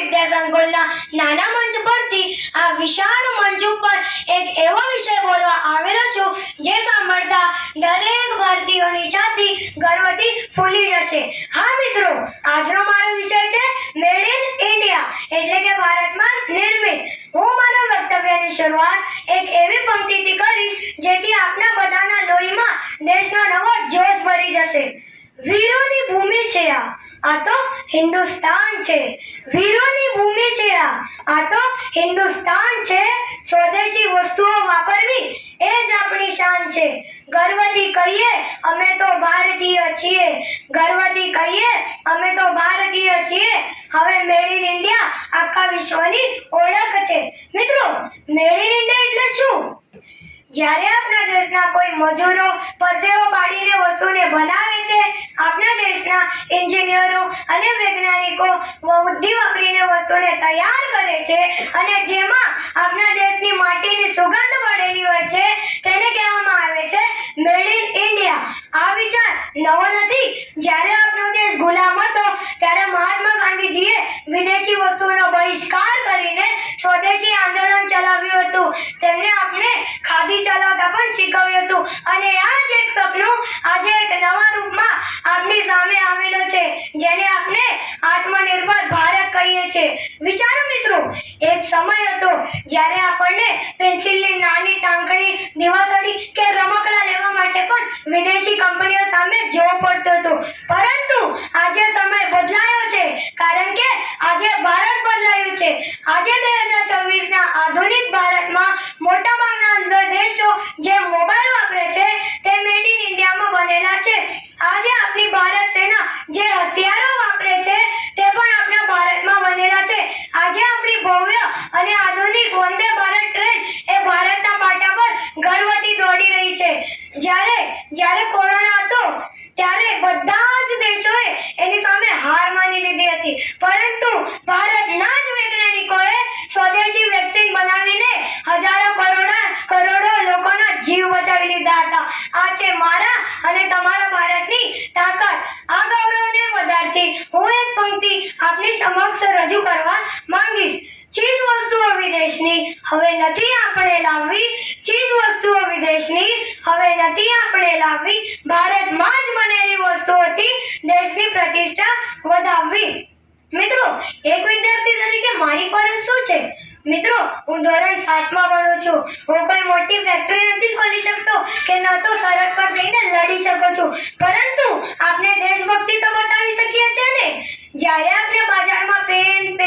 વિદ્યા સંકુલના નાના મંચ પરથી આ વિશાળ મંચ ઉપર એક એવો વિષય બોલવા આવેલો છું જે સાંભળતા દરેક ભારતીયોની છાતી ગર્વથી ફૂલી જશે। હા મિત્રો, આજનો મારો વિષય છે મેડ ઇન ઇન્ડિયા એટલે કે ભારતમાં નિર્મિત। હું મારા વક્તવ્યની શરૂઆત એક એવી પંક્તિથી કરીશ જેથી આપણા બધાના લોહીમાં દેશનો નવો જોશ ભરી જશે। વીરોની ભૂમિ છે આ તો હિન્દુસ્તાન છે। વીરોની ભૂમિ છે આ તો હિન્દુસ્તાન છે। સ્વદેશી વસ્તુઓ વાપરવી એ જ આપણી શાન છે। ગર્વથી કહીએ અમે તો ભારતીય છીએ। ગર્વથી કહીએ અમે તો ભારતીય છીએ। હવે મેડ ઇન ઇન્ડિયા આખા વિશ્વની ઓળખ છે। મિત્રો, મેડ ઇન ઇન્ડિયા એટલે શું? જ્યારે આપણા દેશના કોઈ મજૂરો પરસેવો પાડીને વસ્તુને બનાવે છે, આપણા દેશના એન્જિનિયરો અને વૈજ્ઞાનિકો બુદ્ધિ વાપરીને વસ્તુને તૈયાર કરે છે અને જેમાં આપણા દેશની માટીની સુગંધ પડેલી હોય છે તેને કહેવામાં આવે છે મેડ ઇન ઇન્ડિયા। આ વિચાર નવો નથી। જ્યારે આપણો દેશ ગુલામ હતો ત્યારે મહાત્મા ગાંધીજીએ વિદેશી વસ્તુઓનો બહિષ્કાર કરીને સ્વદેશી આંદોલન ચલાવ્યું હતું। તેમને આપણે ખાદી ચલાવતા પણ શીખવ્યું હતું અને આ જ એક સપનું આજે એક નવા રૂપમાં આપણી સામે આવેલો છે જેને આપણે આત્મનિર્ભર ભારત કહીએ છીએ। વિચારો મિત્રો, એક સમય હતો જ્યારે આપણને પેન્સિલની નાની ટાંકણી, દિવાસળી કે રમકડા લેવા માટે પણ વિદેશી કંપનીઓ સામે જોવું પડતું હતું, પરંતુ આજે સમય બદલાયો છે કારણ કે આજે ભારત બદલાયું છે। આજે 2026ના આધુનિક ભારતમાં મોટાભાગના દેશો જે મોબાઈલ વાપરે છે તે મેડ ઇન ઇન્ડિયામાં બનેલા છે। આજે આપણી ભારત સેના જે હથિયારો વાપરે છે તે પણ આપણા ભારતમાં બનેલા છે। આજે આપણી ભવ્ય અને આધુનિક વંદે ભારત ટ્રેન એ ભારતના પાટા પર ગર્વથી દોડી રહી છે। જ્યારે કોરોના હતો ત્યારે બધા જ દેશોએ એની સામે હાર માની લીધી હતી, પરંતુ ભારતના જ વૈજ્ઞાનિકોએ સ્વદેશી વેક્સિન બનાવીને હજારો કરોડો લોકોના જીવ બચાવી લીધા હતા। આ છે મારા અને તમારા ભારતની તાકાત। આ ગૌરવને વધારતી હું એક પંક્તિ આપની સમક્ષ રજૂ કરવા માંગીશ। ચીજ વસ્તુઓ વિદેશની હવે નથી આપણે લાવવી। ચીજ વસ્તુઓ વિદેશની હવે નથી આપણે લાવવી। ભારતમાં જ બનેલી વસ્તુઓથી દેશની પ્રતિષ્ઠા વધારવી। મિત્રો, એક વિદ્યાર્થી તરીકે મારી ફરજ શું છે? મિત્રો, હું ધોરણ 7માં ભણું છું। હું કોઈ મોટી ફેક્ટરી નથી ખોલી શકતો કે ન તો સરહદ પર જઈને લડી શકું છું, પરંતુ આપણે દેશભક્તિ તો બતાવી શકીએ છીએ ને। જ્યારે આપણે બજારમાં પેન